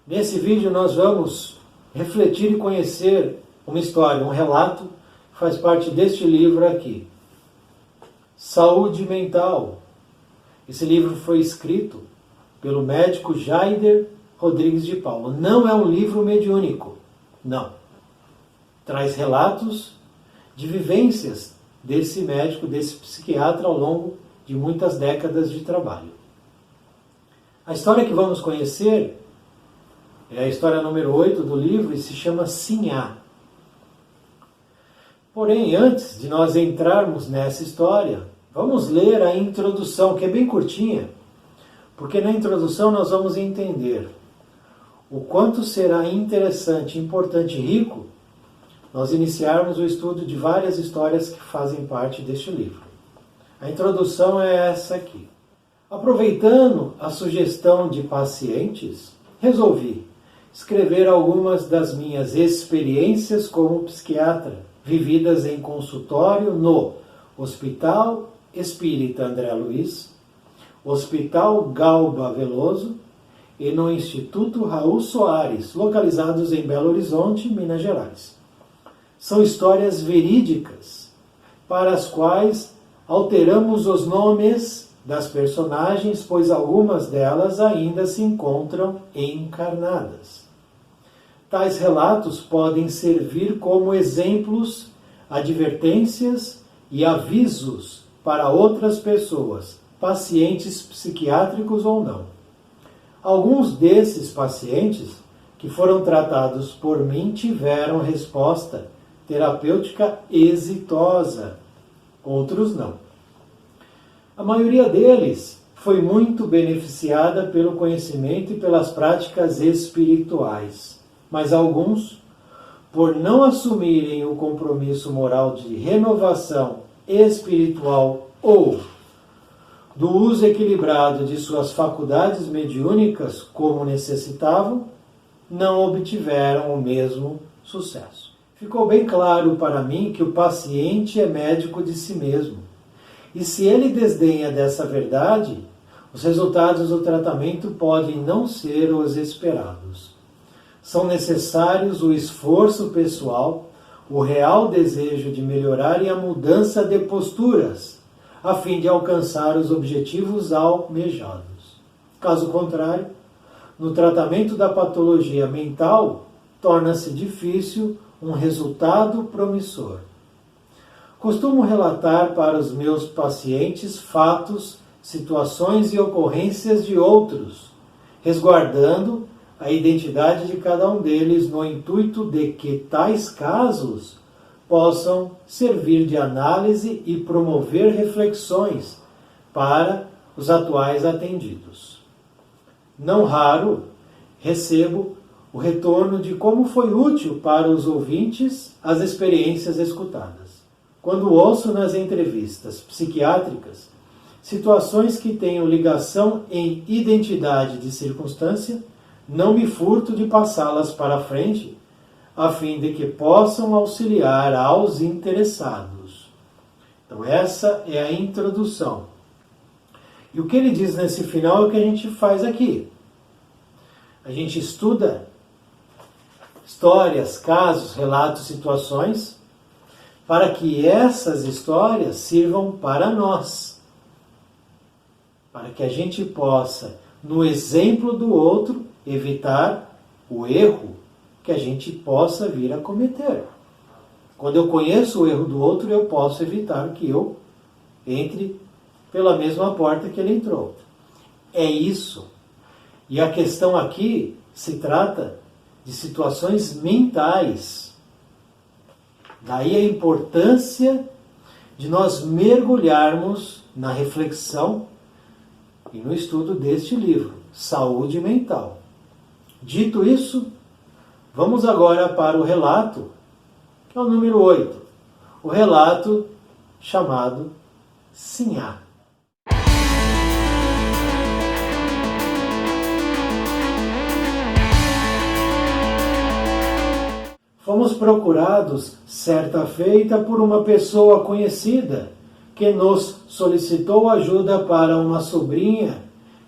Nesse vídeo nós vamos refletir e conhecer uma história, um relato que faz parte deste livro aqui. Saúde Mental. Esse livro foi escrito pelo médico Jaider Rodrigues de Paula. Não é um livro mediúnico, não. Traz relatos de vivências desse médico, desse psiquiatra ao longo de muitas décadas de trabalho. A história que vamos conhecer é a história número 8 do livro e se chama Sinhá. Porém, antes de nós entrarmos nessa história, vamos ler a introdução, que é bem curtinha, porque na introdução nós vamos entender o quanto será interessante, importante e rico nós iniciarmos o estudo de várias histórias que fazem parte deste livro. A introdução é essa aqui. Aproveitando a sugestão de pacientes, resolvi escrever algumas das minhas experiências como psiquiatra, vividas em consultório no Hospital Espírita André Luiz, Hospital Galba Veloso e no Instituto Raul Soares, localizados em Belo Horizonte, Minas Gerais. São histórias verídicas, para as quais alteramos os nomes das personagens, pois algumas delas ainda se encontram encarnadas. Tais relatos podem servir como exemplos, advertências e avisos para outras pessoas, pacientes psiquiátricos ou não. Alguns desses pacientes que foram tratados por mim tiveram resposta terapêutica exitosa, outros não. A maioria deles foi muito beneficiada pelo conhecimento e pelas práticas espirituais, mas alguns, por não assumirem o compromisso moral de renovação espiritual ou do uso equilibrado de suas faculdades mediúnicas como necessitavam, não obtiveram o mesmo sucesso. Ficou bem claro para mim que o paciente é médico de si mesmo. E se ele desdenha dessa verdade, os resultados do tratamento podem não ser os esperados. São necessários o esforço pessoal, o real desejo de melhorar e a mudança de posturas, a fim de alcançar os objetivos almejados. Caso contrário, no tratamento da patologia mental, torna-se difícil um resultado promissor. Costumo relatar para os meus pacientes fatos, situações e ocorrências de outros, resguardando a identidade de cada um deles no intuito de que tais casos possam servir de análise e promover reflexões para os atuais atendidos. Não raro, recebo o retorno de como foi útil para os ouvintes as experiências escutadas. Quando ouço nas entrevistas psiquiátricas situações que tenham ligação em identidade de circunstância, não me furto de passá-las para frente, a fim de que possam auxiliar aos interessados. Então essa é a introdução. E o que ele diz nesse final é o que a gente faz aqui. A gente estuda histórias, casos, relatos, situações, para que essas histórias sirvam para nós. Para que a gente possa, no exemplo do outro, evitar o erro que a gente possa vir a cometer. Quando eu conheço o erro do outro, eu posso evitar que eu entre pela mesma porta que ele entrou. É isso. E a questão aqui se trata de situações mentais. Daí a importância de nós mergulharmos na reflexão e no estudo deste livro, Saúde Mental. Dito isso, vamos agora para o relato, que é o número 8. O relato chamado Sinhá. Fomos procurados certa feita por uma pessoa conhecida que nos solicitou ajuda para uma sobrinha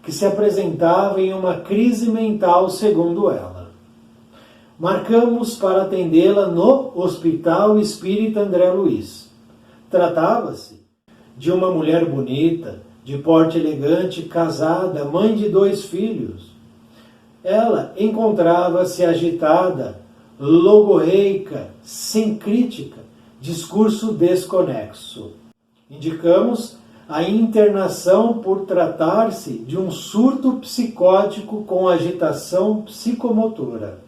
que se apresentava em uma crise mental, segundo ela. Marcamos para atendê-la no Hospital Espírita André Luiz. Tratava-se de uma mulher bonita, de porte elegante, casada, mãe de 2 filhos. Ela encontrava-se agitada, logorreica, sem crítica, discurso desconexo. Indicamos a internação por tratar-se de um surto psicótico com agitação psicomotora.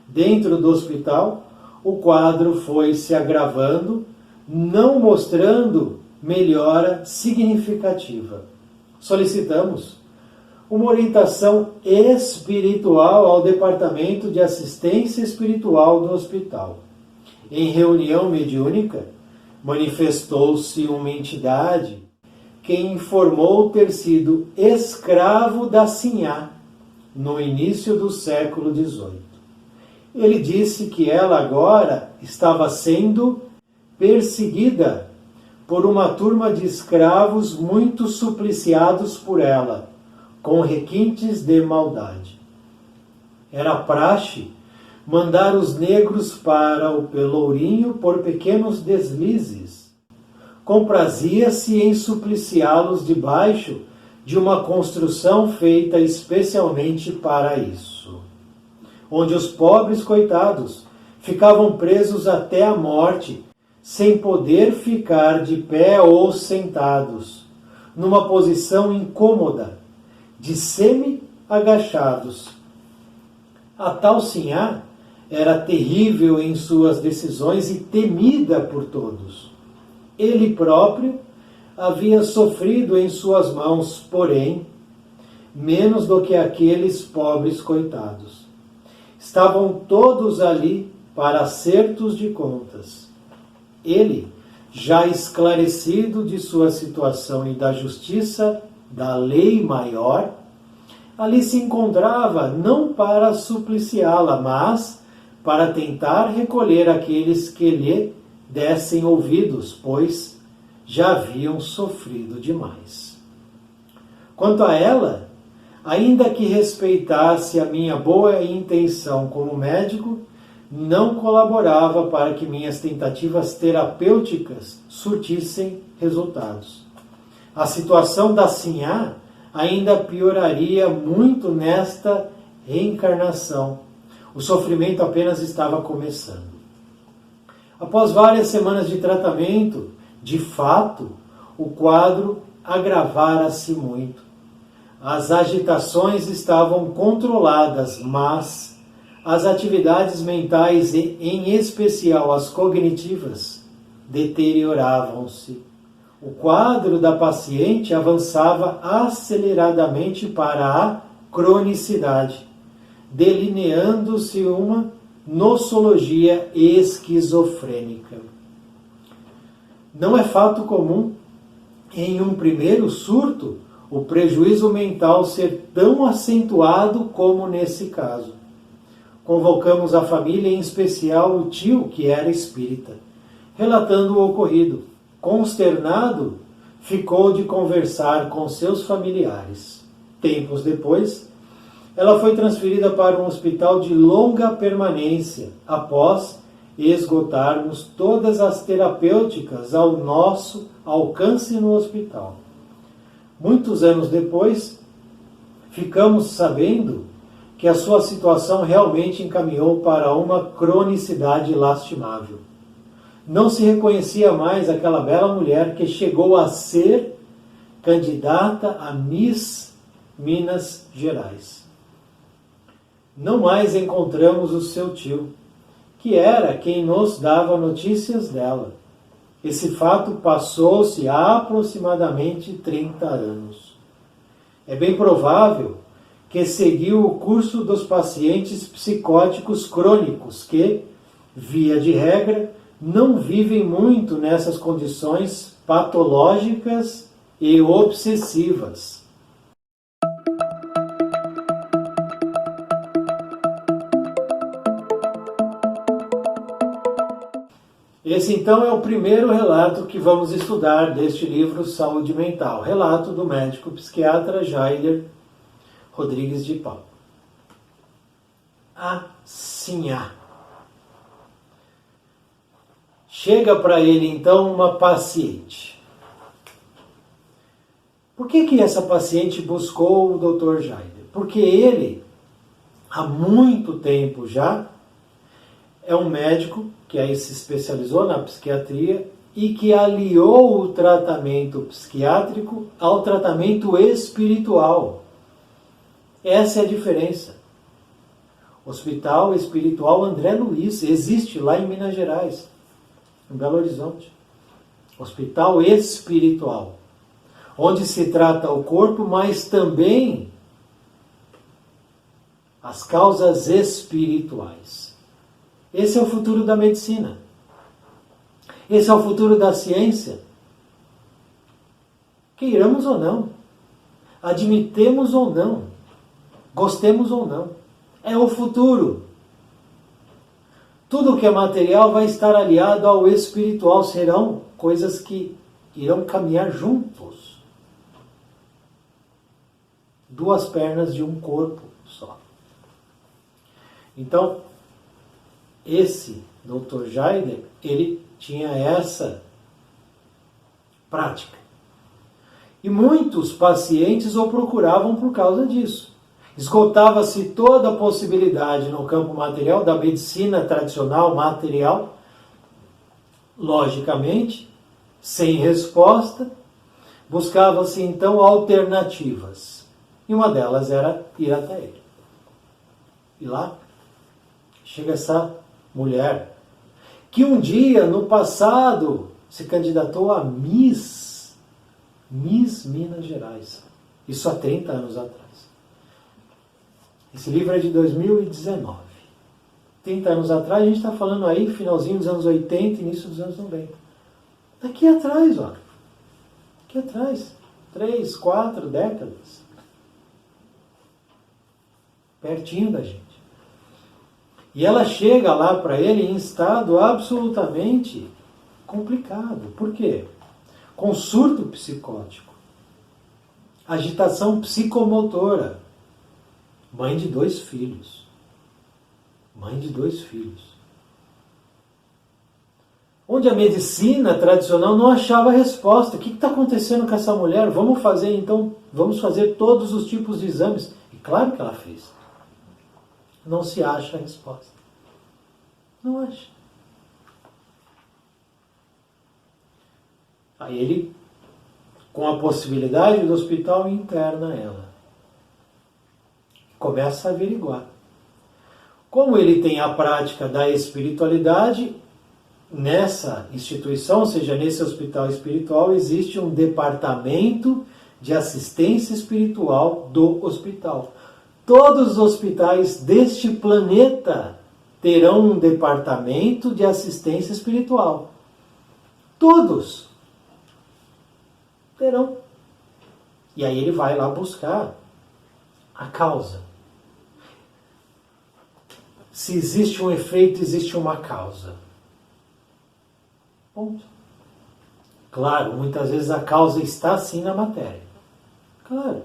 Dentro do hospital, o quadro foi se agravando, não mostrando melhora significativa. Solicitamos uma orientação espiritual ao Departamento de Assistência Espiritual do hospital. Em reunião mediúnica, manifestou-se uma entidade que informou ter sido escravo da Sinhá no início do século XVIII. Ele disse que ela agora estava sendo perseguida por uma turma de escravos muito supliciados por ela, com requintes de maldade. Era praxe mandar os negros para o Pelourinho por pequenos deslizes. Comprazia-se em supliciá-los debaixo de uma construção feita especialmente para isso, onde os pobres coitados ficavam presos até a morte, sem poder ficar de pé ou sentados, numa posição incômoda, de semi-agachados. A tal Sinhá era terrível em suas decisões e temida por todos. Ele próprio havia sofrido em suas mãos, porém, menos do que aqueles pobres coitados. Estavam todos ali para acertos de contas. Ele, já esclarecido de sua situação e da justiça da lei maior, ali se encontrava não para supliciá-la, mas para tentar recolher aqueles que lhe dessem ouvidos, pois já haviam sofrido demais. Quanto a ela, ainda que respeitasse a minha boa intenção como médico, não colaborava para que minhas tentativas terapêuticas surtissem resultados. A situação da Sinhá ainda pioraria muito nesta reencarnação. O sofrimento apenas estava começando. Após várias semanas de tratamento, de fato, o quadro agravara-se muito. As agitações estavam controladas, mas as atividades mentais, e em especial as cognitivas, deterioravam-se. O quadro da paciente avançava aceleradamente para a cronicidade, delineando-se uma nosologia esquizofrênica. Não é fato comum, em um primeiro surto, o prejuízo mental ser tão acentuado como nesse caso. Convocamos a família, em especial o tio, que era espírita, relatando o ocorrido. Consternado, ficou de conversar com seus familiares. Tempos depois, ela foi transferida para um hospital de longa permanência, após esgotarmos todas as terapêuticas ao nosso alcance no hospital. Muitos anos depois, ficamos sabendo que a sua situação realmente encaminhou para uma cronicidade lastimável. Não se reconhecia mais aquela bela mulher que chegou a ser candidata a Miss Minas Gerais. Não mais encontramos o seu tio, que era quem nos dava notícias dela. Esse fato passou-se há aproximadamente 30 anos. É bem provável que seguiu o curso dos pacientes psicóticos crônicos que, via de regra, não vivem muito nessas condições patológicas e obsessivas. Esse então é o primeiro relato que vamos estudar deste livro Saúde Mental, relato do médico psiquiatra Jaider Rodrigues de Paula. Assim. Chega para ele então uma paciente. Por que essa paciente buscou o Dr. Jaider? Porque ele, há muito tempo já, é um médico que aí se especializou na psiquiatria e que aliou o tratamento psiquiátrico ao tratamento espiritual. Essa é a diferença. Hospital Espiritual André Luiz existe lá em Minas Gerais, em Belo Horizonte. Hospital Espiritual, onde se trata o corpo, mas também as causas espirituais. Esse é o futuro da medicina. Esse é o futuro da ciência. Queiramos ou não, admitemos ou não, gostemos ou não, é o futuro. Tudo que é material vai estar aliado ao espiritual, serão coisas que irão caminhar juntos. Duas pernas de um corpo só. Então, esse Dr. Jaider, ele tinha essa prática. E muitos pacientes o procuravam por causa disso. Esgotava-se toda a possibilidade no campo material, da medicina tradicional material, logicamente, sem resposta, buscava-se então alternativas. E uma delas era ir até ele. E lá chega essa mulher, que um dia, no passado, se candidatou a Miss Minas Gerais. Isso há 30 anos atrás. Esse livro é de 2019. 30 anos atrás, a gente está falando aí, finalzinho dos anos 80, início dos anos 90. Daqui atrás, ó. Aqui atrás. 3, 4 décadas. Pertinho da gente. E ela chega lá para ele em estado absolutamente complicado. Por quê? Com surto psicótico, agitação psicomotora, mãe de 2 filhos. Mãe de 2 filhos. Onde a medicina tradicional não achava resposta. O que está acontecendo com essa mulher? Vamos fazer todos os tipos de exames. E claro que ela fez. Não se acha a resposta. Não acha. Aí ele, com a possibilidade do hospital, interna ela. Começa a averiguar. Como ele tem a prática da espiritualidade, nessa instituição, ou seja, nesse hospital espiritual, existe um departamento de assistência espiritual do hospital. Todos os hospitais deste planeta terão um departamento de assistência espiritual. Todos terão. E aí ele vai lá buscar a causa. Se existe um efeito, existe uma causa. Ponto. Claro, muitas vezes a causa está sim na matéria. Claro.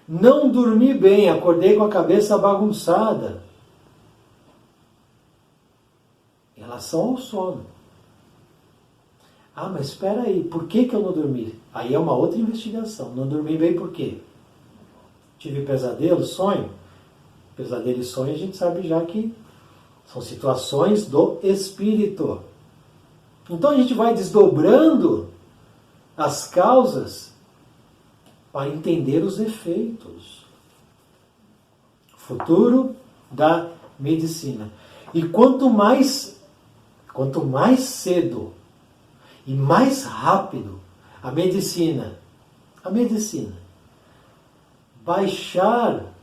Não dormi bem, acordei com a cabeça bagunçada. Em relação ao sono. Ah, mas espera aí, por que eu não dormi? Aí é uma outra investigação. Não dormi bem por quê? Tive pesadelo, sonho? Pesadelo e sonho a gente sabe já que são situações do espírito. Então a gente vai desdobrando as causas para entender os efeitos. Futuro da medicina. E quanto mais cedo e mais rápido a medicina baixar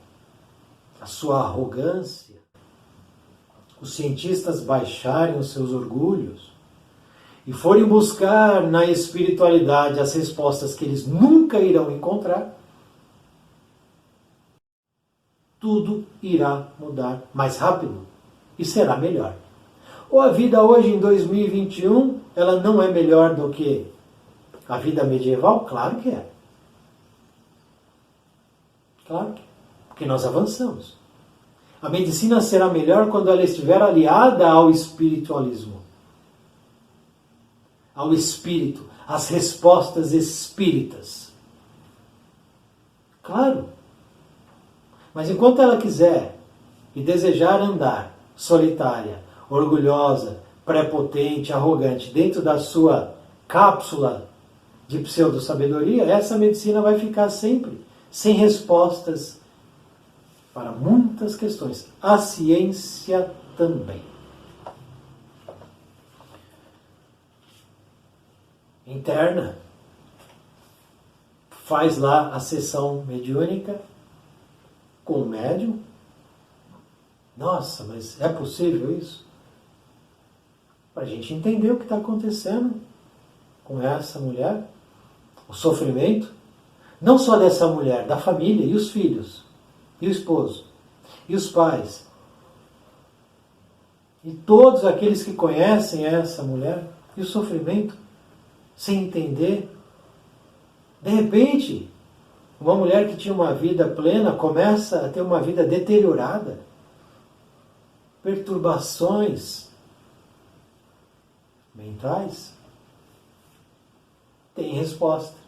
a sua arrogância, os cientistas baixarem os seus orgulhos e forem buscar na espiritualidade as respostas que eles nunca irão encontrar, tudo irá mudar mais rápido e será melhor. Ou a vida hoje em 2021, ela não é melhor do que a vida medieval? Claro que é. Claro, porque nós avançamos. A medicina será melhor quando ela estiver aliada ao espiritualismo. Ao espírito, às respostas espíritas. Claro. Mas enquanto ela quiser e desejar andar solitária, orgulhosa, prepotente, arrogante, dentro da sua cápsula de pseudo-sabedoria, essa medicina vai ficar sempre sem respostas para muitas questões. A ciência também. Interna, faz lá a sessão mediúnica com o médium. Nossa, mas é possível isso? Para a gente entender o que está acontecendo com essa mulher, o sofrimento, não só dessa mulher, da família e os filhos, e o esposo, e os pais, e todos aqueles que conhecem essa mulher, e o sofrimento, sem entender. De repente, uma mulher que tinha uma vida plena começa a ter uma vida deteriorada, perturbações mentais. Tem resposta.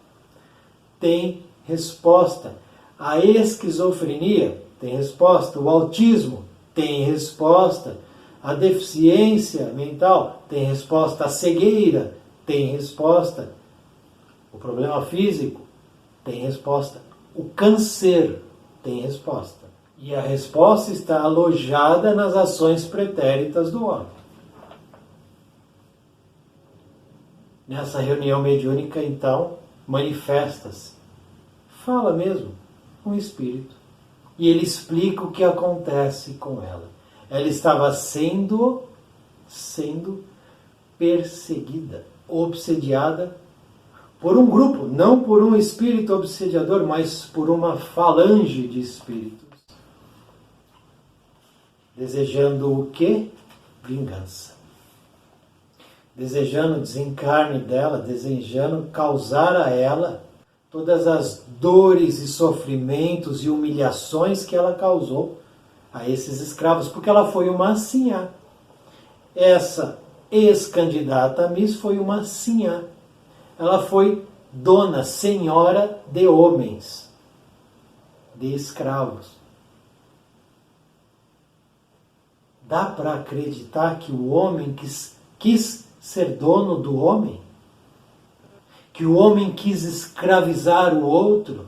Tem resposta. A esquizofrenia tem resposta. O autismo tem resposta. A deficiência mental tem resposta. A cegueira tem resposta. O problema físico tem resposta. O câncer tem resposta. E a resposta está alojada nas ações pretéritas do homem. Nessa reunião mediúnica, então, manifesta-se, fala mesmo, um espírito. E ele explica o que acontece com ela. Ela estava sendo perseguida, obsediada por um grupo, não por um espírito obsediador, mas por uma falange de espíritos. Desejando o quê? Vingança. Desejando o desencarne dela, desejando causar a ela todas as dores e sofrimentos e humilhações que ela causou a esses escravos, porque ela foi uma sinhá. Essa ex-candidata a Miss foi uma sinhá. Ela foi dona, senhora de homens, de escravos. Dá para acreditar que o homem quis ser dono do homem? Que o homem quis escravizar o outro?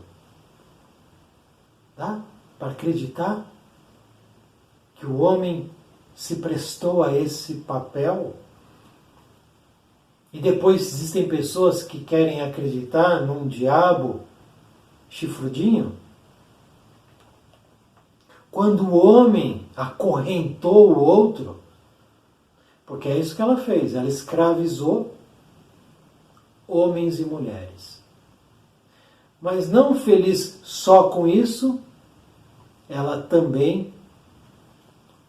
Dá para acreditar que o homem se prestou a esse papel? E depois existem pessoas que querem acreditar num diabo chifrudinho? Quando o homem acorrentou o outro, porque é isso que ela fez, ela escravizou homens e mulheres. Mas não feliz só com isso, ela também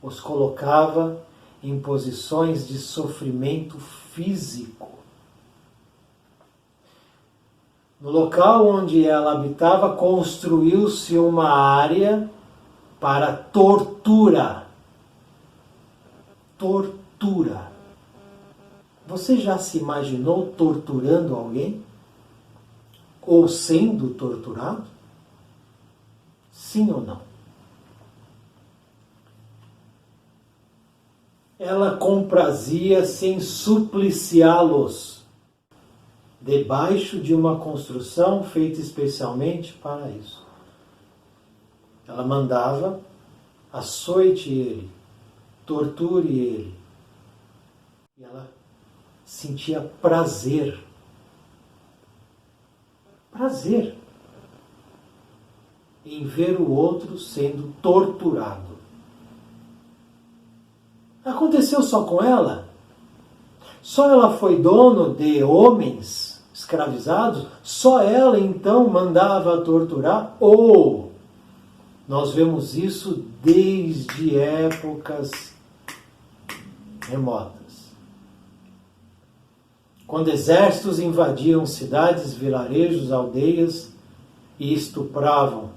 os colocava em posições de sofrimento físico. No local onde ela habitava, construiu-se uma área para tortura. Tortura. Você já se imaginou torturando alguém? Ou sendo torturado? Sim ou não? Ela comprazia-se em supliciá-los debaixo de uma construção feita especialmente para isso. Ela mandava: açoite ele, torture ele. E ela sentia prazer. Prazer em ver o outro sendo torturado. Aconteceu só com ela? Só ela foi dono de homens escravizados? Só ela então mandava torturar? Ou nós vemos isso desde épocas remotas? Quando exércitos invadiam cidades, vilarejos, aldeias e estupravam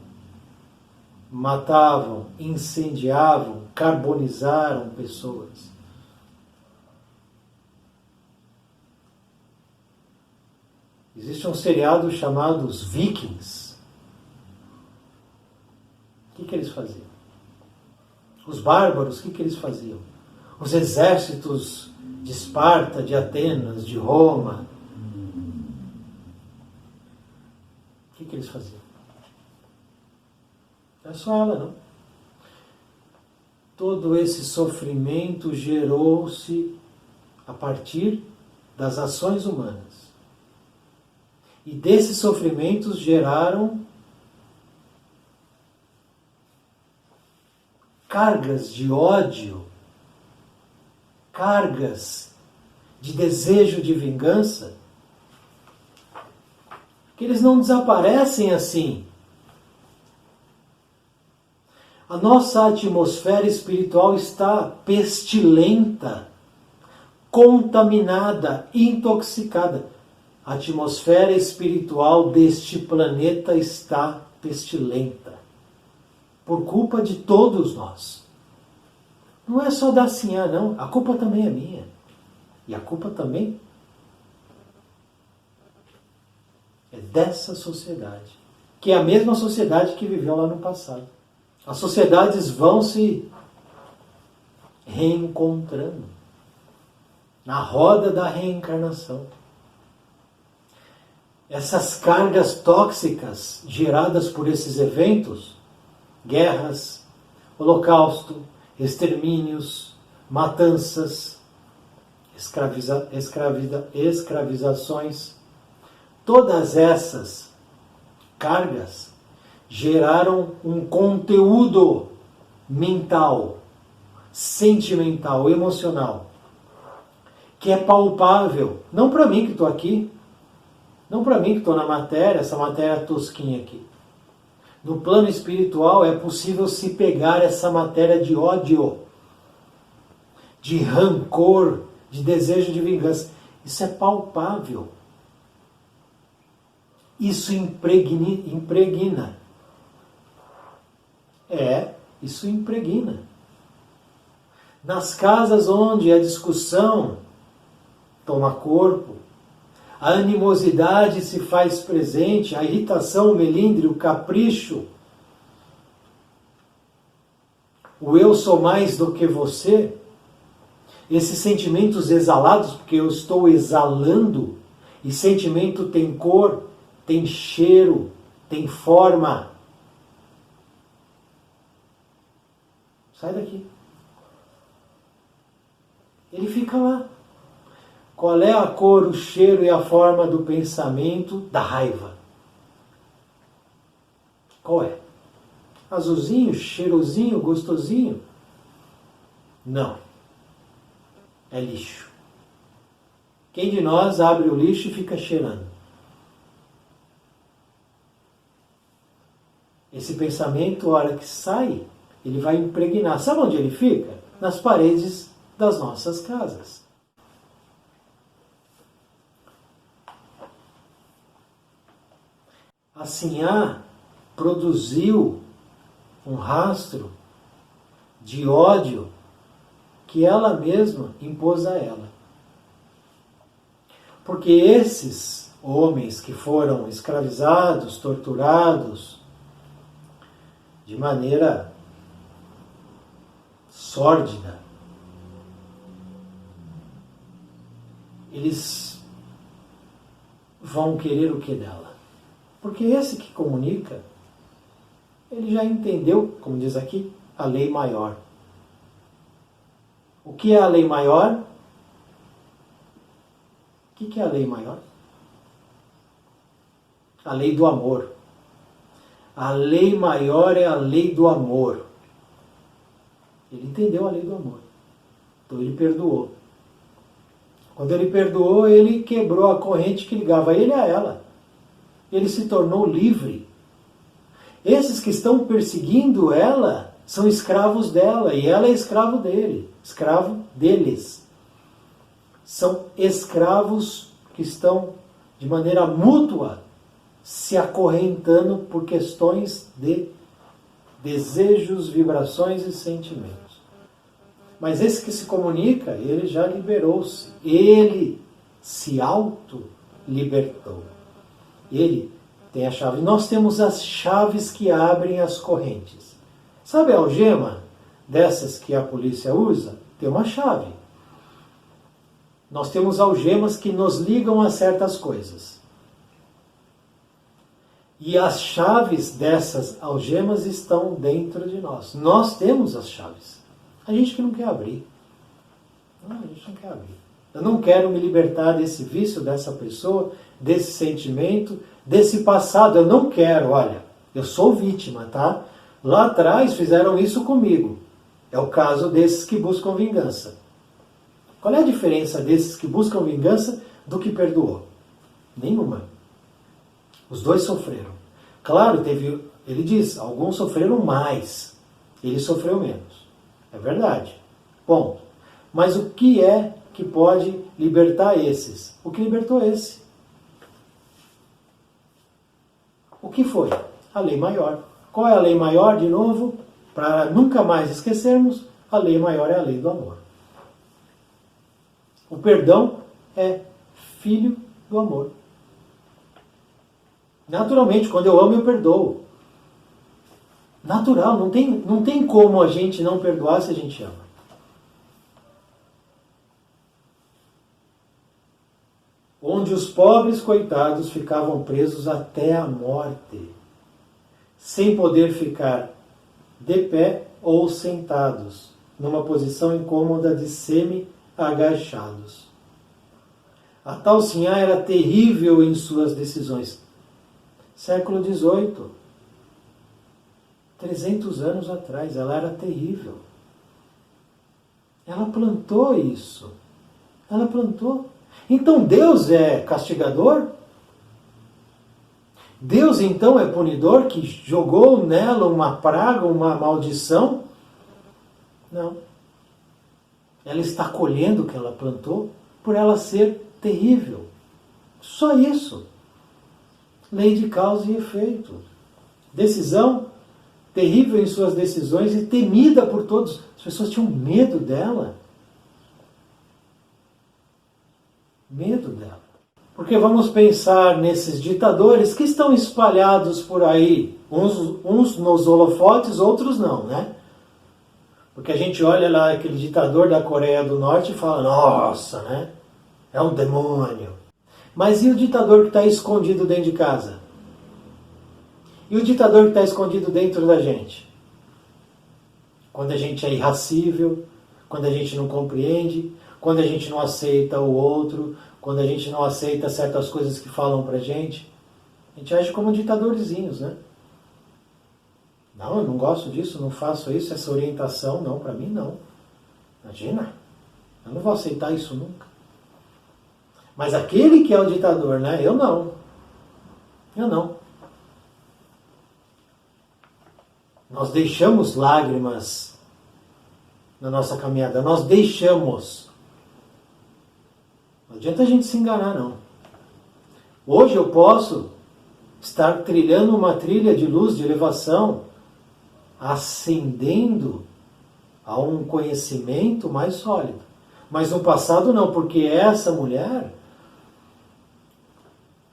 matavam, incendiavam, carbonizaram pessoas. Existe um seriado chamado Os Vikings. O que eles faziam? Os bárbaros, o que eles faziam? Os exércitos de Esparta, de Atenas, de Roma, o que eles faziam? Não é só ela, não. Todo esse sofrimento gerou-se a partir das ações humanas. E desses sofrimentos geraram cargas de ódio, cargas de desejo de vingança, que eles não desaparecem assim. A nossa atmosfera espiritual está pestilenta, contaminada, intoxicada. A atmosfera espiritual deste planeta está pestilenta, por culpa de todos nós. Não é só da Sinhá, não. A culpa também é minha. E a culpa também é dessa sociedade, que é a mesma sociedade que viveu lá no passado. As sociedades vão se reencontrando na roda da reencarnação. Essas cargas tóxicas geradas por esses eventos, guerras, holocausto, extermínios, matanças, escravizações, todas essas cargas geraram um conteúdo mental, sentimental, emocional, que é palpável, não para mim que estou aqui, não para mim que estou na matéria, essa matéria tosquinha aqui. No plano espiritual é possível se pegar essa matéria de ódio, de rancor, de desejo de vingança. Isso é palpável. Isso impregna. Isso impregna. Nas casas onde a discussão toma corpo, a animosidade se faz presente, a irritação, o melindre, o capricho, o eu sou mais do que você, esses sentimentos exalados, porque eu estou exalando, e sentimento tem cor, tem cheiro, tem forma. Sai daqui. Ele fica lá. Qual é a cor, o cheiro e a forma do pensamento da raiva? Qual é? Azulzinho, cheirosinho, gostosinho? Não. É lixo. Quem de nós abre o lixo e fica cheirando? Esse pensamento, a hora que sai, ele vai impregnar. Sabe onde ele fica? Nas paredes das nossas casas. A Sinhá produziu um rastro de ódio que ela mesma impôs a ela. Porque esses homens que foram escravizados, torturados, de maneira sórdida, eles vão querer o que dela? Porque esse que comunica, ele já entendeu, como diz aqui, a lei maior. O que é a lei maior? O que é a lei maior? A lei do amor. A lei maior é a lei do amor. Ele entendeu a lei do amor. Então ele perdoou. Quando ele perdoou, ele quebrou a corrente que ligava ele a ela. Ele se tornou livre. Esses que estão perseguindo ela são escravos dela e ela é escravo dele, escravo deles. São escravos que estão de maneira mútua se acorrentando por questões de desejos, vibrações e sentimentos. Mas esse que se comunica, ele já liberou-se. Ele se auto-libertou. Ele tem a chave. Nós temos as chaves que abrem as correntes. Sabe a algema dessas que a polícia usa? Tem uma chave. Nós temos algemas que nos ligam a certas coisas. E as chaves dessas algemas estão dentro de nós. Nós temos as chaves. A gente que não quer abrir. Não, a gente não quer abrir. Eu não quero me libertar desse vício, dessa pessoa, desse sentimento, desse passado. Eu não quero, olha, eu sou vítima, tá? Lá atrás fizeram isso comigo. É o caso desses que buscam vingança. Qual é a diferença desses que buscam vingança do que perdoou? Nenhuma. Os dois sofreram. Claro, ele diz, alguns sofreram mais. Ele sofreu menos. É verdade. Ponto. Mas o que é que pode libertar esses? O que libertou esse? O que foi? A lei maior. Qual é a lei maior, de novo? Para nunca mais esquecermos, a lei maior é a lei do amor. O perdão é filho do amor. Naturalmente, quando eu amo, eu perdoo. Natural, não tem como a gente não perdoar se a gente ama. Onde os pobres coitados ficavam presos até a morte, sem poder ficar de pé ou sentados, numa posição incômoda de semi-agachados. A tal Sinhá era terrível em suas decisões. Século XVIII, 300 anos atrás, ela era terrível. Ela plantou isso. Ela plantou. Então Deus é castigador? Deus então é punidor que jogou nela uma praga, uma maldição? Não. Ela está colhendo o que ela plantou por ela ser terrível. Só isso. Lei de causa e efeito. Decisão terrível em suas decisões e temida por todos. As pessoas tinham medo dela. Medo dela. Porque vamos pensar nesses ditadores que estão espalhados por aí, uns nos holofotes, outros não, né? Porque a gente olha lá aquele ditador da Coreia do Norte e fala, nossa, né? É um demônio. Mas e o ditador que está escondido dentro de casa? E o ditador que está escondido dentro da gente? Quando a gente é irracível, quando a gente não compreende, quando a gente não aceita o outro, quando a gente não aceita certas coisas que falam pra gente, a gente age como ditadorzinhos, né? Não, eu não gosto disso, não faço isso, essa orientação, não, pra mim não. Imagina, eu não vou aceitar isso nunca. Mas aquele que é o ditador, né? Eu não. Eu não. Nós deixamos lágrimas na nossa caminhada, nós deixamos. Não adianta a gente se enganar, não. Hoje eu posso estar trilhando uma trilha de luz, de elevação, ascendendo a um conhecimento mais sólido. Mas no passado não, porque essa mulher,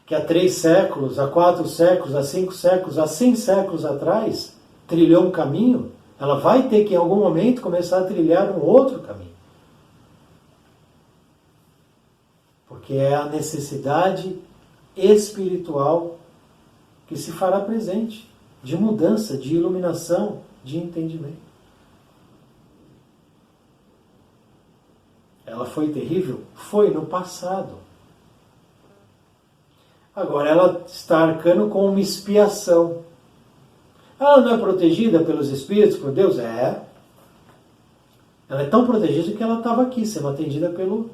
que há 3 séculos, há 4 séculos, há 5 séculos, há 100 séculos atrás, trilhou um caminho, ela vai ter que em algum momento começar a trilhar um outro caminho. Porque é a necessidade espiritual que se fará presente, de mudança, de iluminação, de entendimento. Ela foi terrível? Foi no passado. Agora ela está arcando com uma expiação. Ela não é protegida pelos espíritos, por Deus? É. Ela é tão protegida que ela estava aqui, sendo atendida pelo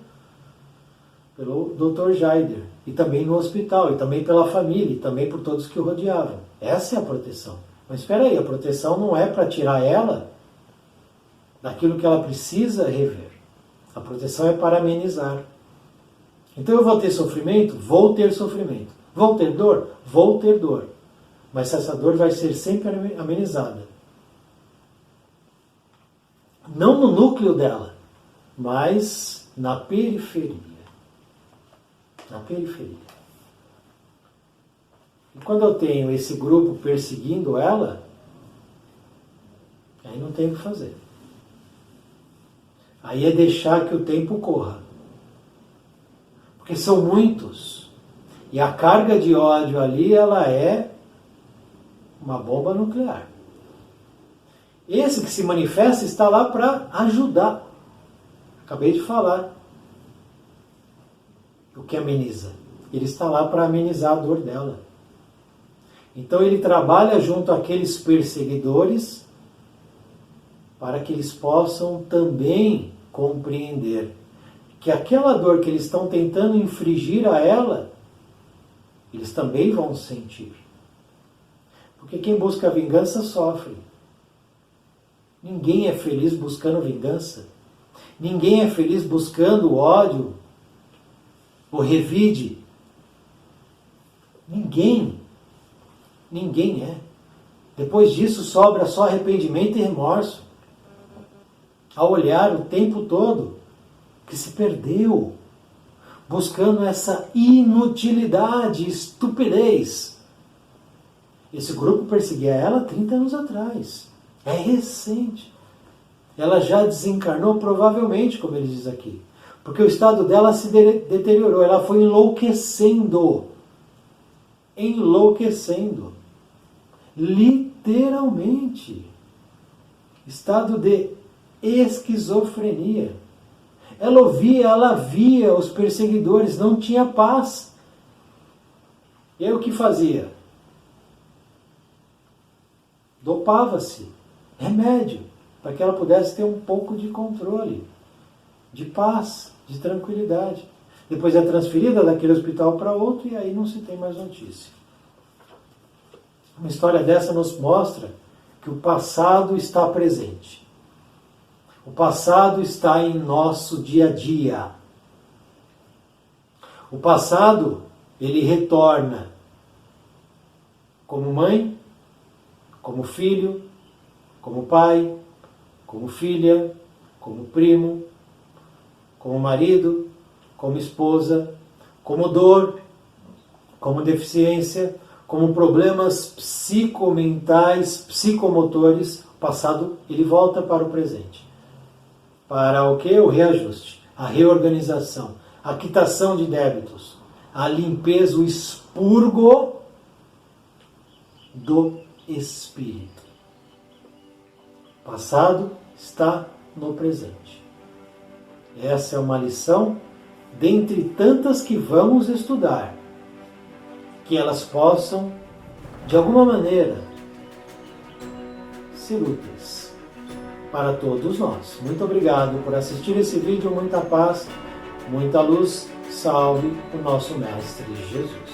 Dr. Jaider, e também no hospital, e também pela família, e também por todos que o rodeavam. Essa é a proteção. Mas espera aí, a proteção não é para tirar ela daquilo que ela precisa rever. A proteção é para amenizar. Então eu vou ter sofrimento? Vou ter sofrimento. Vou ter dor? Vou ter dor. Mas essa dor vai ser sempre amenizada. não no núcleo dela, mas na periferia. Na periferia. E quando eu tenho esse grupo perseguindo ela, aí não tem o que fazer. Aí é deixar que o tempo corra. Porque são muitos. E a carga de ódio ali, ela é uma bomba nuclear. Esse que se manifesta está lá para ajudar. Acabei de falar. O que ameniza? Ele está lá para amenizar a dor dela. Então ele trabalha junto àqueles perseguidores para que eles possam também compreender que aquela dor que eles estão tentando infligir a ela, eles também vão sentir. Porque quem busca vingança sofre. Ninguém é feliz buscando vingança. Ninguém é feliz buscando ódio, o revide. Ninguém é. Depois disso sobra só arrependimento e remorso. Ao olhar o tempo todo que se perdeu, buscando essa inutilidade, estupidez. Esse grupo perseguia ela 30 anos atrás. É recente. Ela já desencarnou provavelmente, como ele diz aqui. Porque o estado dela se deteriorou. Ela foi enlouquecendo. Enlouquecendo. Literalmente. Estado de esquizofrenia. Ela via os perseguidores, não tinha paz. E aí o que fazia? Dopava-se. Remédio. Para que ela pudesse ter um pouco de controle, de paz, de tranquilidade. Depois é transferida daquele hospital para outro e aí não se tem mais notícia. Uma história dessa nos mostra que o passado está presente. O passado está em nosso dia a dia. O passado, ele retorna como mãe, como filho, como pai, como filha, como primo, como marido, como esposa, como dor, como deficiência, como problemas psicomentais, psicomotores. O passado, ele volta para o presente. Para o quê? O reajuste, a reorganização, a quitação de débitos, a limpeza, o expurgo do espírito. O passado está no presente. Essa é uma lição dentre tantas que vamos estudar, que elas possam, de alguma maneira, ser úteis para todos nós. Muito obrigado por assistir esse vídeo, muita paz, muita luz, salve o nosso Mestre Jesus.